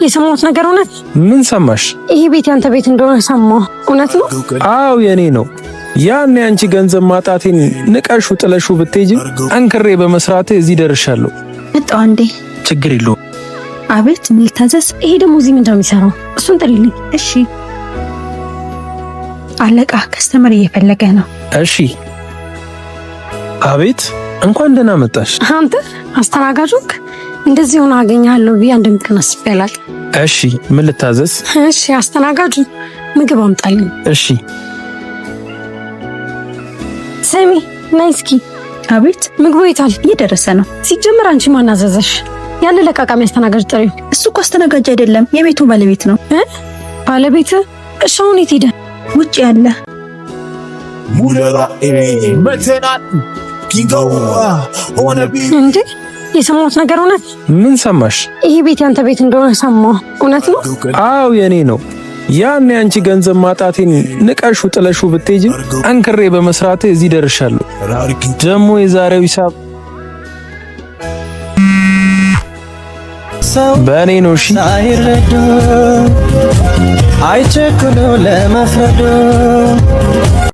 የሰማሁት ነገር እውነት? ምን ሰማሽ? ይሄ ቤት ያንተ ቤት እንደሆነ ሰማሁ። እውነት ነው? አዎ የኔ ነው። ያን ያንቺ ገንዘብ ማጣቴን ንቀሹ ጥለሹ ብትሄጂ አንክሬ በመስራቴ እዚህ ደርሻለሁ። መጣሁ እንዴ? ችግር የለውም። አቤት ምን ልታዘዝ? ይሄ ደግሞ እዚህ ምንድን ነው የሚሰራው? እሱን ጥሪልኝ። እሺ አለቃ ከስተመር እየፈለገ ነው። እሺ አቤት እንኳን ደህና መጣሽ። አንተ አስተናጋጁክ እንደዚህ ሆነ አገኛለሁ ብዬ አንድም ቀን አስቤ አላውቅም። እሺ ምን ልታዘዝ? እሺ አስተናጋጁ ምግብ አምጣልኝ። እሺ ሰሚ ነይ እስኪ። አቤት ምግቡ የታል? እየደረሰ ነው። ሲጀመር አንቺ ማን አዘዘሽ? ያን ለቃቃሚ አስተናጋጅ ጥሪው። እሱ እኮ አስተናጋጅ አይደለም የቤቱ ባለቤት ነው። ባለቤት? እሺ አሁን የት ሄደ? ውጭ ያለ ሙለራ መተናል እንዴ? የሰማሁት ነገር እውነት? ምን ሰማሽ? ይሄ ቤት ያንተ ቤት እንደሆነ ሰማሁ። እውነት ነው? አዎ የኔ ነው። ያን ያንቺ ገንዘብ ማጣቴን ንቀሹ ጥለሹ ብትሄጂ አንክሬ በመስራቴ እዚህ ደርሻለሁ። ደግሞ የዛሬው ሂሳብ በእኔ ነው። እሺ ሳይረዱ አይቸኩሉ ለመፍረዱ